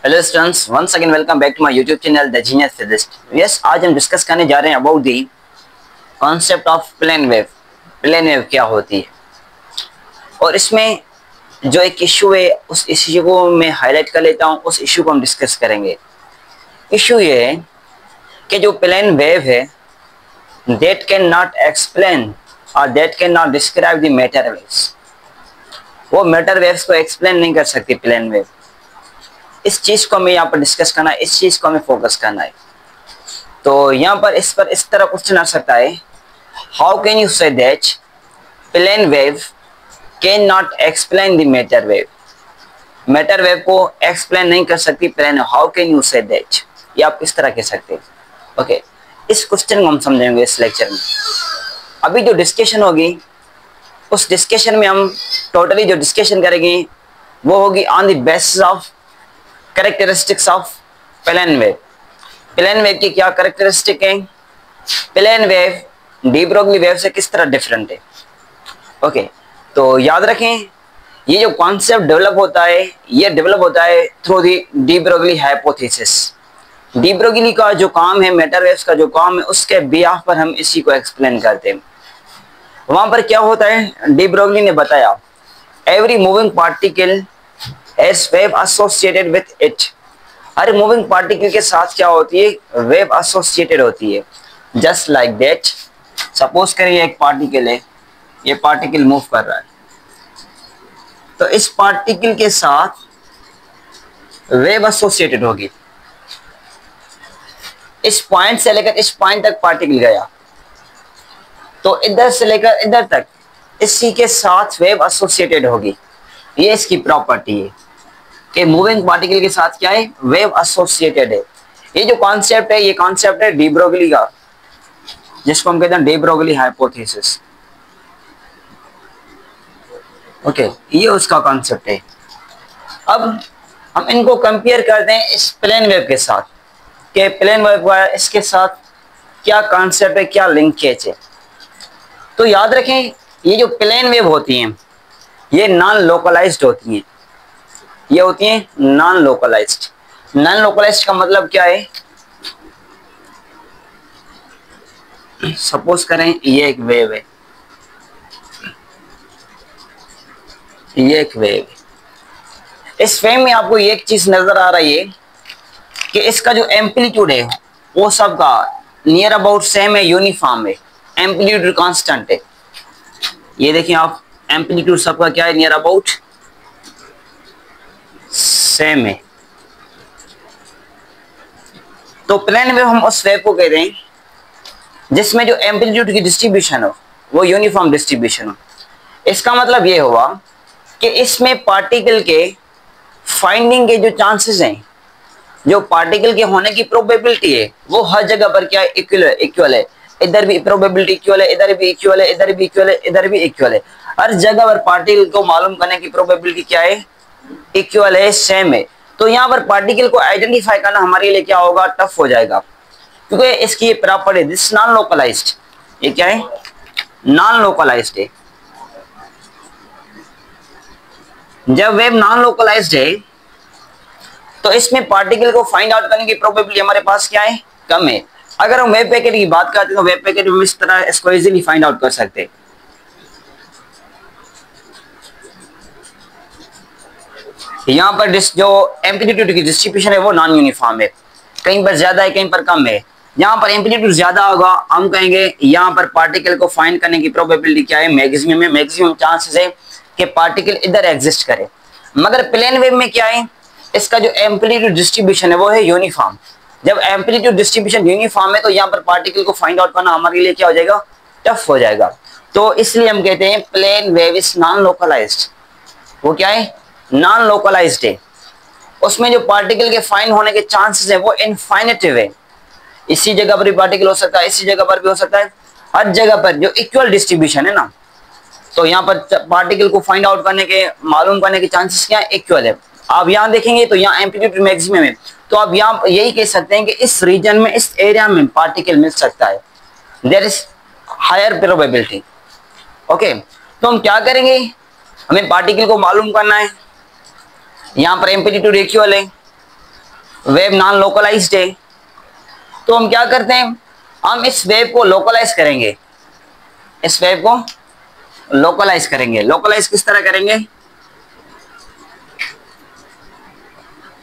Hello students, once again welcome back to my YouTube channel the genius physicist. Yes, आज हम discuss करने जा रहे हैं about the concept of plane wave. Plane wave क्या होती है और इसमें जो एक इशू है उस इशू को मैं हाईलाइट कर लेता हूं, उस इशू को हम डिस्कस करेंगे। इशू ये है कि जो प्लेन वेव है दैट कैन नॉट एक्सप्लेन और that can not describe the matter waves. वो मैटर वेव्स को एक्सप्लेन नहीं कर सकती प्लेन वेव। इस चीज को हमें यहाँ पर डिस्कस करना है, इस चीज को हमें फोकस करना है। तो यहाँ पर इस तरह क्वेश्चन आ सकता है, how can you say that plane wave can not explain the matter wave. Matter wave को एक्सप्लेन नहीं कर सकती plane, how can you say that, ये आप इस तरह कह सकते हैं। ओके, इस क्वेश्चन को हम समझेंगे इस लेक्चर में। अभी जो डिस्कशन होगी उस डिस्कशन में हम टोटली जो डिस्कशन करेंगे वो होगी on the basis of characteristics of plane wave. Plane wave की क्या कैरेक्टरिस्टिक है, plane wave de Broglie wave से किस तरह डिफरेंट है। ओके, तो याद रखें ये जो कॉन्सेप्ट डेवलप होता है ये डेवलप होता है through the D Broglie hypothesis. De Broglie का जो काम है, मैटर वेव्स का जो काम है, उसके बिहाफ पर हम इसी को एक्सप्लेन करते हैं। वहां पर क्या होता है, डी ब्रोगली ने बताया every moving particle S wave associated with it. Her moving particle के साथ क्या होती है, वेव एसोसिएटेड होती है। जस्ट लाइक दैट, सपोज करिए एक पार्टिकल है, ये पार्टिकल मूव कर रहा है, तो इस पार्टिकल के साथ वेव एसोसिएटेड होगी। इस पॉइंट से लेकर इस पॉइंट तक पार्टिकल गया, तो इधर से लेकर इधर तक इसी के साथ वेव एसोसिएटेड होगी। ये इसकी प्रॉपर्टी है कि मूविंग पार्टिकल के साथ क्या है, वेव एसोसिएटेड है। ये जो कॉन्सेप्ट है, ये कॉन्सेप्ट है डी ब्रोगली का, जिसको हम कहते हैं डी ब्रोगली हाइपोथेसिस। ओके, ये उसका कॉन्सेप्ट है। अब हम इनको कंपेयर करते हैं इस प्लेन वेव के साथ कि प्लेन वेव का इसके साथ क्या कॉन्सेप्ट है, क्या लिंकेज है। तो याद रखें ये जो प्लेन वेव होती हैं ये नॉन लोकलाइज्ड होती हैं। ये होती है नॉन लोकलाइज्ड। नॉन लोकलाइज्ड का मतलब क्या है, सपोज करें ये एक वेव है, ये एक वेव है। इस वेव में आपको एक चीज नजर आ रही है कि इसका जो एम्पलीट्यूड है वो सबका नियर अबाउट सेम है, यूनिफॉर्म है, एम्पलीट्यूड कांस्टेंट है। ये देखिए आप, एम्पलीट्यूड सबका क्या है, नियर अबाउट सेम है। तो प्लेन वेव हम उस वेव को कहते हैं जिसमें जो एम्पलीट्यूड की डिस्ट्रीब्यूशन हो वो यूनिफॉर्म डिस्ट्रीब्यूशन हो। इसका मतलब ये हुआ कि इसमें पार्टिकल के फाइंडिंग के जो चांसेस हैं, जो पार्टिकल के होने की प्रोबेबिलिटी है, वो हर जगह पर क्या है, इक्वल है। इधर भी प्रोबेबिलिटी इक्वल है, इधर भी इक्वल है, इधर भी इक्वल है, इधर भी इक्वल है। हर जगह पर पार्टिकल को मालूम करने की प्रोबेबिलिटी क्या है, इक्वल है, सेम है। तो यहाँ पर पार्टिकल को आइडेंटिफाई करना हमारे लिए क्या होगा, टफ हो जाएगा, क्योंकि इसकी ये प्रॉपर्टी दिस नॉन लोकलाइज्ड, ये क्या है, नॉन लोकलाइज्ड है। जब वेव नॉन लोकलाइज्ड है तो इसमें पार्टिकल को फाइंड आउट करने की प्रोबेबिलिटी हमारे पास क्या है, कम है। अगर हम वेव पैकेट की बात करते हैं तो वेव पैकेट में इस तरह इसको इजीली फाइंड आउट कर सकते हैं। यहाँ पर जो एम्पलीट्यूड की डिस्ट्रीब्यूशन है वो नॉन यूनिफॉर्म है, कहीं पर ज्यादा है, कहीं पर कम है। यहाँ पर एम्पलीट्यूड ज्यादा होगा, हम कहेंगे यहाँ पर पार्टिकल को फाइंड करने की प्रोबेबिलिटी क्या है, मैक्सिमम है, मैक्सिमम चांसेस है कि पार्टिकल इधर एग्जिस्ट करे। मगर प्लेन वेव में क्या है, इसका जो एम्पलीट्यूड डिस्ट्रीब्यूशन है वो है यूनिफॉर्म। जब एम्पलीट्यूड डिस्ट्रीब्यूशन यूनिफॉर्म है तो यहाँ पर पार्टिकल को फाइंड आउट करना हमारे लिए क्या हो जाएगा, टफ हो जाएगा। तो इसलिए हम कहते हैं plane wave is non localised. वो क्या है, नॉन लोकलाइज्ड है। उसमें जो पार्टिकल के फाइंड होने के चांसेस है वो इनफाइनेटिव है। इसी जगह पर भी पार्टिकल हो सकता है, इसी जगह पर भी हो सकता है, हर जगह पर जो इक्वल डिस्ट्रीब्यूशन है ना, तो यहाँ पर पार्टिकल को फाइंड आउट करने के, मालूम करने के चांसेस क्या है, इक्वल है। आप यहाँ देखेंगे तो यहाँ एम्पलीट्यूड मैक्सिमम है, तो आप यहाँ यही कह सकते हैं कि इस रीजन में, इस एरिया में पार्टिकल मिल सकता है, there is higher probability. Okay, तो हम क्या करेंगे, हमें पार्टिकल को मालूम करना है, यहाँ पर एम्पलीट्यूड इक्वल है, वेव नॉन लोकलाइज्ड है, तो हम क्या करते हैं, हम इस वेव को लोकलाइज करेंगे, इस वेव को लोकलाइज करेंगे। लोकलाइज किस तरह करेंगे,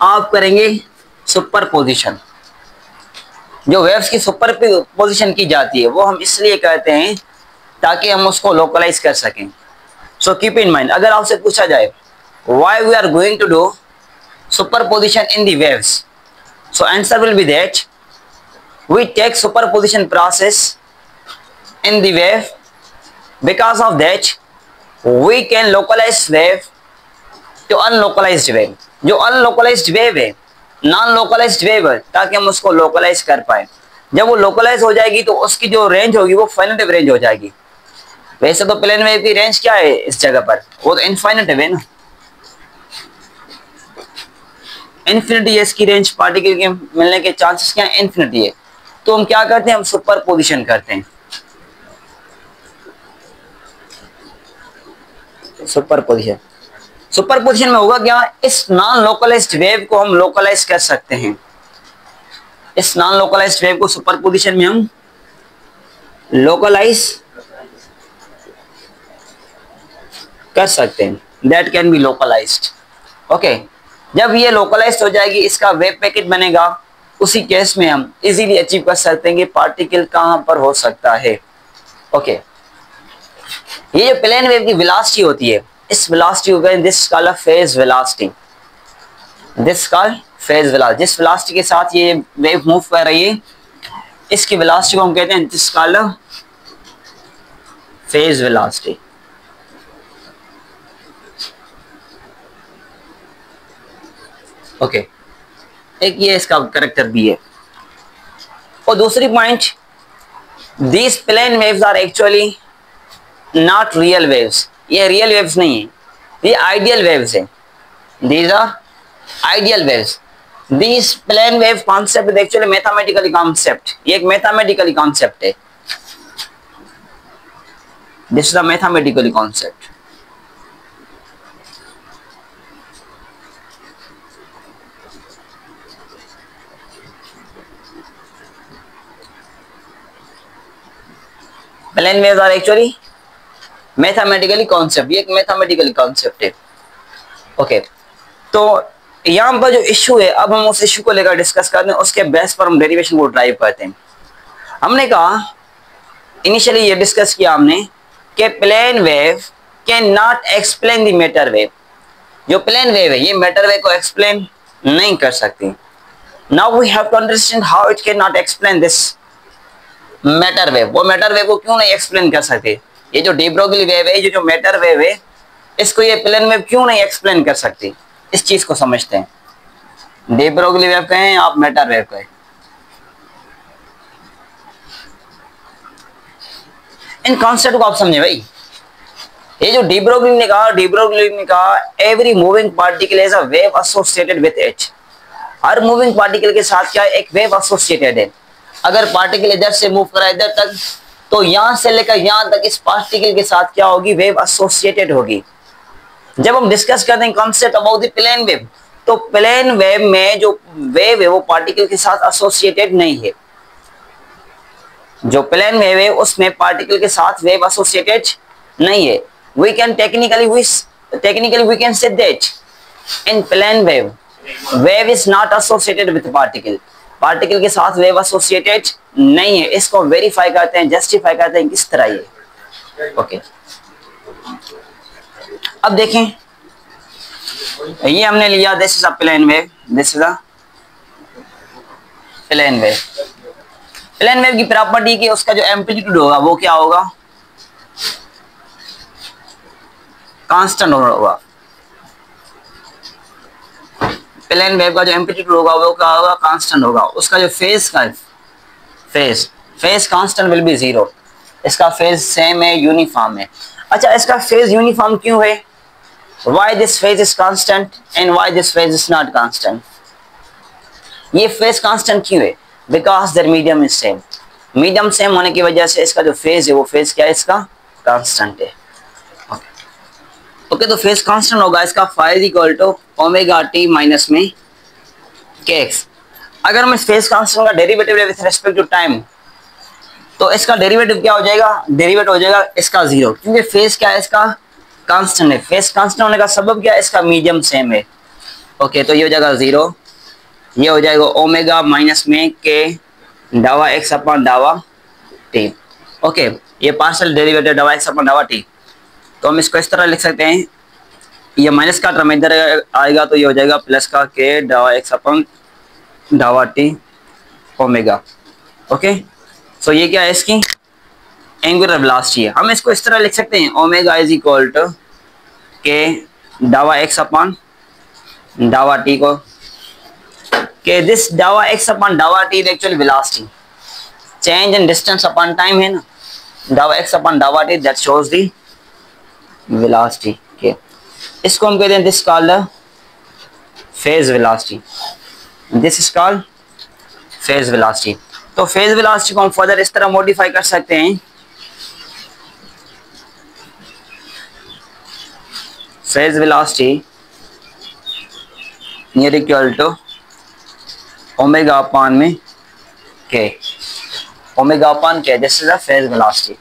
आप करेंगे सुपर पोजिशन। जो वेव्स की सुपर पोजिशन की जाती है वो हम इसलिए कहते हैं ताकि हम उसको लोकलाइज कर सकें। सो कीप इन माइंड, अगर आपसे पूछा जाए why we are going to do superposition in the waves, so answer will be that we take superposition process in the wave, because of that we can localize wave to unlocalized wave। जो unlocalized wave है, non localised wave है, ताकि हम उसको localise कर पाए। जब वो लोकलाइज हो जाएगी तो उसकी जो रेंज होगी वो फाइनाइट रेंज हो जाएगी। वैसे तो प्लेन वेव की रेंज क्या है इस जगह पर, वो तो इनफाइनाइट है ना, इन्फिनिटी है इसकी रेंज, पार्टिकल के मिलने के चांसेस क्या है, इन्फिनिटी है। तो हम क्या करते हैं, हम सुपर पोजिशन करते हैं। सुपर पोजिशन, सुपर पोजिशन में होगा क्या, इस नॉन लोकलाइज्ड वेव को हम लोकलाइज कर सकते हैं। इस नॉन लोकलाइज्ड वेव को सुपर पोजिशन में हम लोकलाइज कर सकते हैं, that can be localised. Okay, जब ये लोकलाइज्ड हो जाएगी, इसका वेव पैकेट बनेगा, उसी केस में हम इजीली अचीव कर सकते हैं कि पार्टिकल कहां पर हो सकता है। ओके, ये जो प्लेन वेव की वेलोसिटी होती है, इस वेलोसिटी को कहते हैं this called phase velocity. This called phase velocity, जिस वेलोसिटी के साथ ये वेव मूव कर रही है इसकी वेलोसिटी को हम कहते हैं this called phase velocity. Okay, एक ये इसका कैरेक्टर भी है। और दूसरी point, these plane waves are actually not real waves. ये रियल वेव्स नहीं है, ये आइडियल वेव्स है। These are ideal waves. This plane wave concept is actually mathematically concept, ये एक मैथमेटिकली कॉन्सेप्ट है। This is a mathematically concept. Plane waves are actually mathematically concept, ये एक मैथमेटिकली कॉन्सेप्ट है। ओके, तो यहाँ पर जो इश्यू है, अब हम उस इश्यू को लेकर डिस्कस करते हैं, उसके बेस पर हम डेरिवेशन को ड्राइव करते हैं। हमने कहा इनिशियली ये डिस्कस किया हमने कि plane wave can not explain the matter wave. जो प्लेन वेव है ये मैटर वेव को एक्सप्लेन नहीं कर सकती। Now we have to understand how it can not explain this matter wave. वो मैटर वेव को क्यों नहीं एक्सप्लेन कर सकते, ये जो डी ब्रोगली वेव है, ये जो मैटर वेव है, इसको ये प्लेन वेव क्यों नहीं एक्सप्लेन कर सकती, इस चीज को समझते हैं। डी ब्रोगली वेव कहें आप मैटर वेव कहें, इन कॉन्सेप्ट को आप समझे भाई। ये जो डी ब्रोगली ने कहा every moving particle is a wave associated with it. Her moving particle के साथ क्या एक वेव एसोसिएटेड है। अगर पार्टिकल इधर से मूव करा इधर तक, तो यहां से लेकर यहां तक इस पार्टिकल के साथ क्या होगी, वेव एसोसिएटेड होगी। जब हम डिस्कस करते हैं concept about the plane wave, तो प्लेन वेव में जो वेव है वो पार्टिकल के साथ एसोसिएटेड नहीं है। जो प्लेन वेव है उसमें पार्टिकल के साथ वेव एसोसिएटेड नहीं है। We can technically we can say that in plane wave wave is not associated with particle. Particle के साथ वेव एसोसिएटेड नहीं है। इसको वेरीफाई करते हैं, जस्टिफाई करते हैं किस तरह ये। ओके, अब देखें, ये हमने लिया this is a plane wave, this is a plane wave. Plane wave की प्रॉपर्टी की उसका जो एम्पलीट्यूड होगा वो क्या होगा, कांस्टेंट होगा। प्लेन वेव का जो एम्पलीट्यूड होगा वो क्या होगा, कांस्टेंट होगा। उसका जो फेज का फेज कांस्टेंट विल बी 0। इसका फेज सेम है, यूनिफॉर्म है। अच्छा, इसका फेज यूनिफॉर्म क्यों है, why this phase is constant and why this phase is not constant? ये फेज कांस्टेंट क्यों है, because their medium is same. Medium same होने की वजह से इसका जो फेज है वो फेज क्या है, इसका कांस्टेंट है। ओके, तो फेज कांस्टेंट होगा। इसका phase equal to omega t minus में के एक्स। अगर हम इस फेज कांस्टेंट का डेरिवेटिव ले विथ रिस्पेक्ट टू टाइम, तो इसका डेरिवेटिव क्या हो जाएगा, डेरिवेटिव हो जाएगा इसका जीरो, क्योंकि फेज क्या है, इसका कांस्टेंट है। फेज कांस्टेंट होने का सबब क्या है, इसका मीडियम सेम है। ओके, तो ये हो जाएगा जीरो, ये हो जाएगा ओमेगा माइनस में के डावा एक्स अपॉन डावा टी। ओके, ये पार्शियल डेरिवेटिव डावा एक्स अपॉन डावा टी, तो हम इसको इस तरह लिख सकते हैं, ये माइनस का टर्म इधर आएगा तो ये हो जाएगा प्लस का के डावा एक्स अपॉन डावा टी ओमेगा। ओके, सो ये क्या है, इसकी एंगुलर वेलोसिटी है। हम इसको इस तरह लिख सकते हैं, ओमेगा इज इक्वल टू के डावा एक्स अपॉन डावा टी को, के दिस डावा एक्स अपॉन डावा t is actually velocity, change in distance upon time है ना, डावा एक्स अपॉन डावा t that shows the velocity. Okay, इसको हम कहते हैं this called phase velocity, this is called phase velocity. तो फेज वेलोसिटी को हम फर्दर इस तरह मॉडिफाई कर सकते हैं, phase velocity near equal to omega upon में k, omega upon k, this is the phase velocity.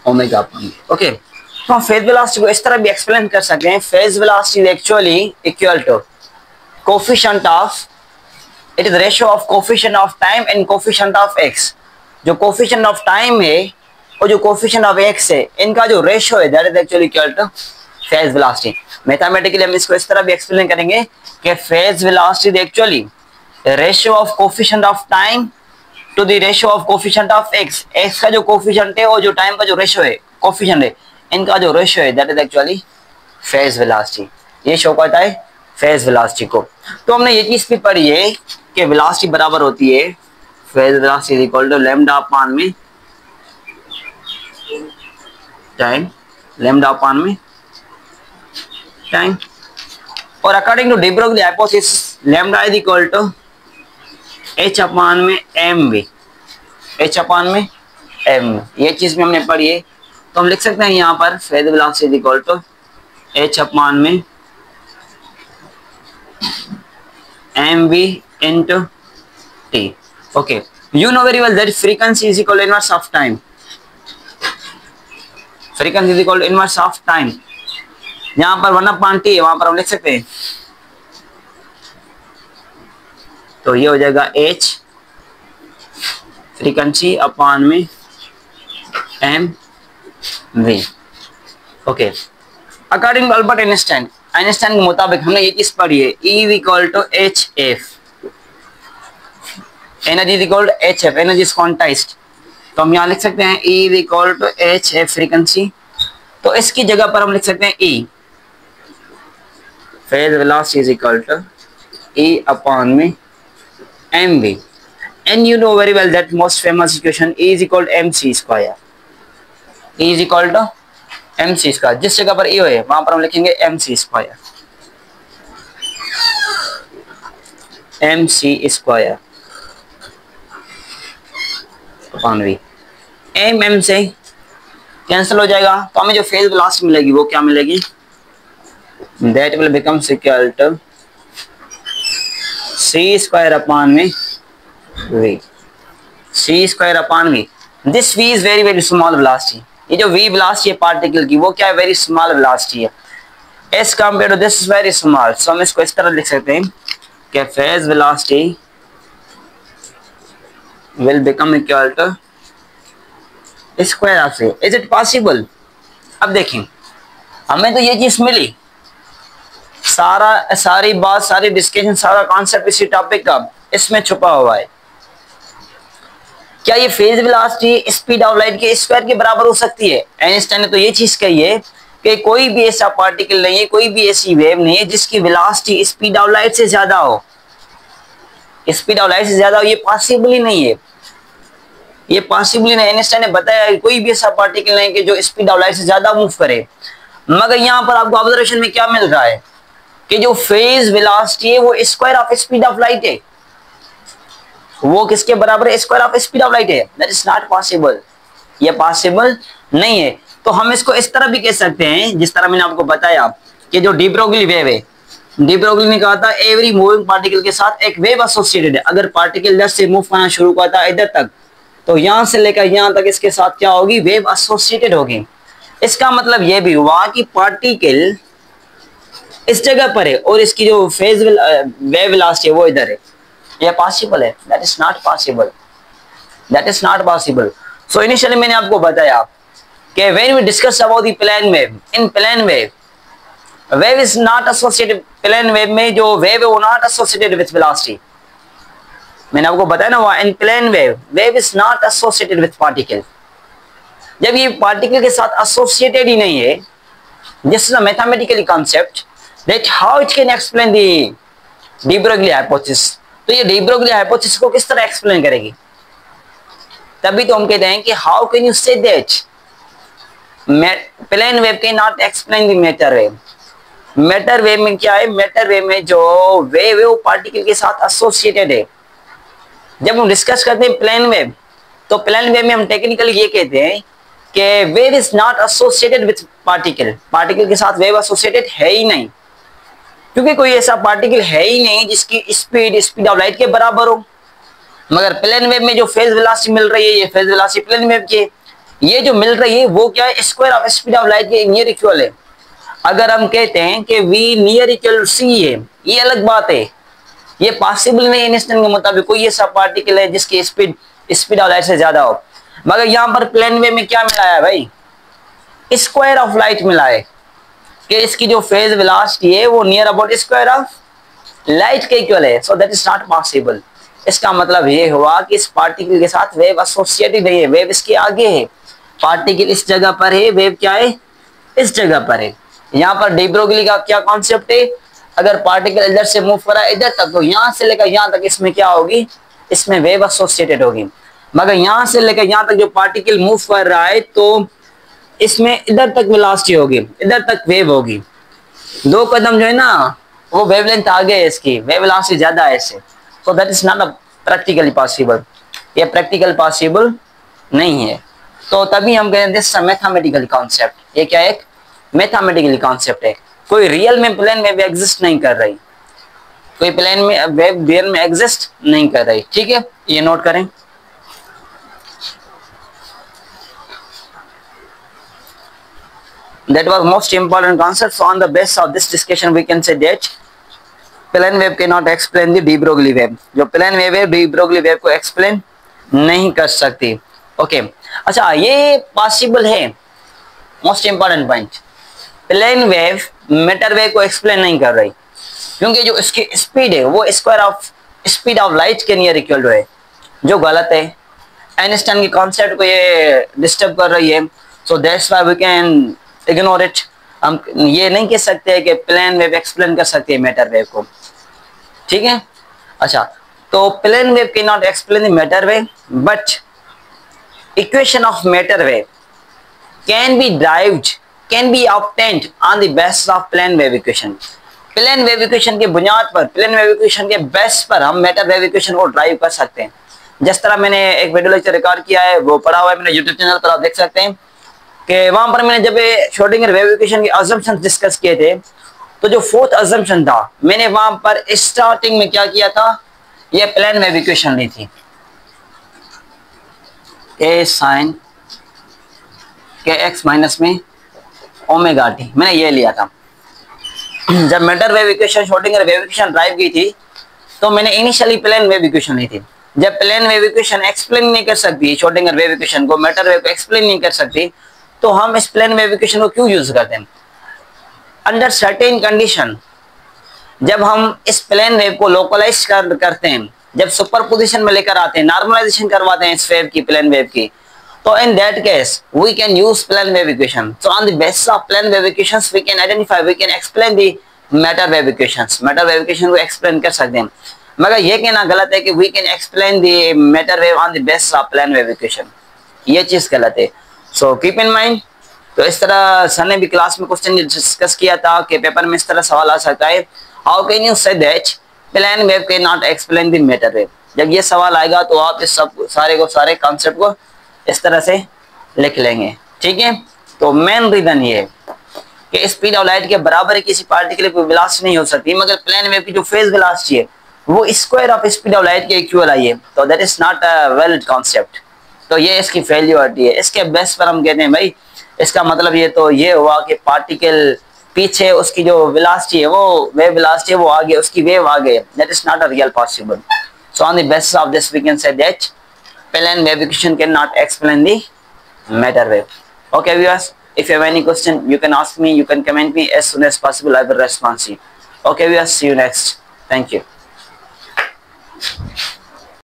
Omega upon के। ओके, तो हम फेज वेलोसिटी को इस तरह भी एक्सप्लेन कर सकते हैं, phase velocity is actually equal to coefficient of, it is ratio of coefficient of time and coefficient of x. जो कोफिशिएंट ऑफ टाइम है और जो कोफिशिएंट ऑफ एक्स है, इनका जो रेशियो है that is actually equal to phase velocity. Mathematically हम इसको इस तरह भी एक्सप्लेन करेंगे कि phase velocity is actually ratio of coefficient of time to the ratio of coefficient of x. X का जो कोफिशिएंट है और जो टाइम का जो रेशियो है, कोफिशिएंट है, इनका जो रेशियो है that is actually phase velocity. ये शो करता है फेज वेलोसिटी को। तो हमने ये चीज भी पढ़ी है कि वेलोसिटी बराबर होती है phase velocity equal to lambda upon में टाइम, लैम्डा अपॉन में टाइम। और according to de Broglie hypothesis lambda is equal to h upon में एम वी, h अपॉन में एम, ये चीज भी हमने पढ़ी है। तो हम लिख सकते हैं यहाँ पर phase velocity is equal to h upon में m v into t. Okay, you know very well that frequency is equal to inverse of time, frequency is equal to inverse of time। यहाँ पर 1/t है, वहां पर हम लिख सकते हैं, तो ये हो जाएगा h फ्रीक्वेंसी अपॉन में m v. Okay, according to Albert Einstein, Einstein के मुताबिक हमने ये चीज पढ़ी है, E equal to h f, energy equal to h f, energy is quantized. तो हम यहाँ लिख सकते हैं E equal to h f frequency, तो इसकी जगह पर हम लिख सकते हैं E phase velocity is equal to E upon में m v. And you know very well that most famous equation E is equal to m c square, E is equal to m c square. जिस जगह पर E है वहां पर हम लिखेंगे m c square, m c square upon v. M m से cancel हो जाएगा, तो हमें जो फेज वेलोसिटी मिलेगी वो क्या मिलेगी, that will becomes equal to c square upon में v, c square upon v. This v is very very small velocity, ये जो वी वेलोसिटी है पार्टिकल की वो क्या है, वेरी स्मॉल वेलोसिटी है, as compare to this is very small. So हम इसको इस तरह लिख सकते हैं कि phase velocity will become equal to square of c. Is it possible? अब देखें, हमें तो ये चीज मिली, सारी बात, सारी डिस्कशन, सारा कॉन्सेप्ट इसी टॉपिक का इसमें छुपा हुआ है। क्या ये phase velocity speed of light के स्क्वायर के बराबर हो सकती है? आइंस्टाइन ने तो ये चीज कही है कि कोई भी ऐसा पार्टिकल नहीं है, कोई भी ऐसी वेव नहीं है जिसकी वेलोसिटी स्पीड ऑफ लाइट से ज्यादा हो, स्पीड ऑफ लाइट से ज्यादा हो, ये पॉसिबल ही नहीं है, ये पॉसिबल ही नहीं। आइंस्टाइन ने बताया कोई भी ऐसा पार्टिकल नहीं कि जो स्पीड ऑफ लाइट से ज्यादा मूव करे। मगर यहाँ पर आपको ऑब्जर्वेशन में क्या मिल रहा है कि जो फेज वेलोसिटी है वो square of speed of light है, वो किसके बराबर है, square of speed of light है। दैट इज नॉट पॉसिबल, ये पॉसिबल नहीं है। तो हम इसको इस तरह भी कह सकते हैं, जिस तरह मैंने आपको बताया कि जो डी ब्रोगली वेव है, डी ब्रोगली ने कहा था एवरी मूविंग पार्टिकल के साथ एक वेव एसोसिएटेड है। अगर पार्टिकल इधर से मूव करना शुरू करता है इधर तक, तो यहां से लेकर यहां तक इसके साथ क्या होगी, वेव एसोसिएटेड होगी। इसका मतलब यह भी हुआ कि पार्टिकल इस जगह पर है और इसकी जो फेज वेव वेलोसिटी है वो इधर है। यह पॉसिबल है? That is not possible, that is not possible. So initially मैंने आपको बताया कि when we discuss about the plane wave, in plane wave is not associated, plane wave में जो वेव है वो नॉट एसोसिएटेड विद वेलोसिटी। मैंने आपको बताया ना, वहां in plane wave is not associated with particle. जब ये पार्टिकल के साथ एसोसिएटेड ही नहीं है, this is a mathematically concept that how it can explain the de Broglie hypothesis. तो ये डी ब्रोगली हाइपोथेसिस को किस तरह एक्सप्लेन करेगी? तभी तो हम कहते हैं कि how can you say that plane wave can not explain the matter wave. Matter wave में क्या है, मैटर वेव में जो वेव है वो पार्टिकल के साथ एसोसिएटेड है। जब हम डिस्कस करते हैं प्लेन वेव, तो प्लेन वेव में हम टेक्निकली ये कहते हैं कि wave is not associated with particle, particle के साथ वेव एसोसिएटेड है ही नहीं, क्योंकि कोई ऐसा पार्टिकल है ही नहीं जिसकी स्पीड ऑफ लाइट के बराबर हो। मगर प्लेन वेव में जो फेज वेलोसिटी मिल रही है, ये फेज वेलोसिटी प्लेन वेव की, ये जो मिल रही है वो क्या है, square of speed of light के नियर इक्वल है। अगर हम कहते हैं कि v near equal to c है, ये अलग बात है, ये पॉसिबल नहीं है इंस्टेंट के मुताबिक कोई ऐसा पार्टिकल है जिसकी स्पीड ऑफ लाइट से ज्यादा हो। मगर यहाँ पर प्लेन वेव में क्या मिला है भाई, स्क्वायर ऑफ लाइट मिला है कि इसकी जो फेज वेलोसिटी है वो near about square of light के इक्वल है। So that is not possible. इसका मतलब ये हुआ कि इस पार्टिकल के साथ वेव एसोसिएटेड नहीं है, वेव इसके आगे है। पार्टिकल इस जगह पर है, वेव क्या है, इस जगह पर है। यहाँ पर डी ब्रोगली का क्या कॉन्सेप्ट है, अगर पार्टिकल इधर से मूव कर रहा है इधर तक, तो यहाँ से लेकर यहाँ तक इसमें क्या होगी, इसमें वेव एसोसिएटेड होगी। मगर यहाँ से लेकर यहाँ तक जो पार्टिकल मूव कर रहा है तो इसमें इधर तक वेलोसिटी होगी, इधर तक वेव होगी। दो कदम जो है ना वो वेवलेंथ आगे है, इसकी वेव वेलोसिटी ज्यादा है इससे। So that is not practically possible, ये प्रैक्टिकल पॉसिबल नहीं है। तो तभी हम कहते हैं this is a mathematical concept. ये क्या है, एक मैथमेटिकली कॉन्सेप्ट है। कोई रियल में प्लेन वेव एग्जिस्ट नहीं कर रही, कोई प्लेन में वेव रियल में एग्जिस्ट नहीं कर रही। ठीक है, ये नोट करें। That was most important concept. So on the basis of this discussion, we can say that plane wave cannot explain the de Broglie wave. जो plane wave है de Broglie wave को explain नहीं कर सकती। Okay अच्छा, ये possible है, most important point. Plane wave matter wave को एक्सप्लेन नहीं कर रही, क्योंकि जो इसकी स्पीड है वो square of speed of light के नियर इक्वल है, जो गलत है। आइंस्टाइन के कॉन्सेप्ट को ये डिस्टर्ब कर रही है। So that's why we can ignore it. हम ये नहीं कह सकते कि प्लेन वेव एक्सप्लेन कर सकती है मैटर वेव को। ठीक है, अच्छा, तो plane wave can not explain the matter wave, but equation of matter wave can be derived, can be obtained on the basis of plane wave equation. Plane wave equation के बुनियाद पर, plane wave equation के base पर हम matter wave equation को derive कर सकते हैं। जिस तरह मैंने एक वीडियो लेक्चर रिकॉर्ड किया है, वो पढ़ा हुआ है मेरे यूट्यूब चैनल पर, आप देख सकते हैं कि वहां पर मैंने जब श्रोडिंगर वेव इक्वेशन के अजम्पशंस डिस्कस किए थे, तो जो फोर्थ अजम्पशन था मैंने वहां पर स्टार्टिंग में क्या किया था, ये प्लेन वेव इक्वेशन ली थी, ए साइन के एक्स माइनस में ओमेगा टी, मैंने ये लिया था। जब matter wave equation Schrodinger wave equation drive की थी तो मैंने इनिशियली प्लेन वेव इक्वेशन ली थी। जब प्लेन वेव इक्वेशन एक्सप्लेन नहीं कर सकती, श्रोडिंगर वेव इक्वेशन को, मैटर वेव को एक्सप्लेन नहीं कर सकती, तो हम इस प्लेन वेव इक्वेशन को क्यों यूज करते हैं? अंडर सर्टेन कंडीशन, जब हम इस प्लेन वेव को लोकलाइज करते हैं, जब सुपरपोजिशन में लेकर आते हैं, नॉर्मलाइजेशन करवाते हैं इस वेव की, प्लेन वेव की, तो in that case we can use plane wave equation. So on the basis of plane wave equations we can identify, we can explain the matter wave equations. matter wave equation को explain कर सकते हैं, मगर ये कहना गलत है कि we can explain the matter wave on the basis of plane wave equation, ये चीज गलत है। So keep in mind। तो इस तरह सर ने भी क्लास में क्वेश्चन डिस्कस किया था कि पेपर में इस तरह सवाल आ सकता है, how can you say that plane wave cannot explain the matter wave। जब ये सवाल आएगा तो आप इस सब सारे को, सारे कॉन्सेप्ट को इस तरह से लिख लेंगे, ठीक है। तो मेन रीजन ये है कि स्पीड ऑफ लाइट के बराबर किसी पार्टिकल की वेलोसिटी नहीं हो सकती, मगर प्लेन वेव की जो फेज वेलोसिटी है वो square of speed of light के इक्वल आई है, तो that is not a valid concept. तो ये इसकी फेल्योरिटी है। इसके बेस पर हम कहते हैं भाई इसका मतलब ये तो ये हुआ कि पार्टिकल पीछे उसकी जो वेलोसिटी है वो वेव वेलोसिटी है वो आगे उसकी वेव आगे, that is not a real possible. So on the basis of this we can say that plane wave equation can not explain the matter wave. Okay viewers, if you have any question you can ask me, you can comment me as soon as possible, I will respond to you. Okay viewers, see you next. Thank you.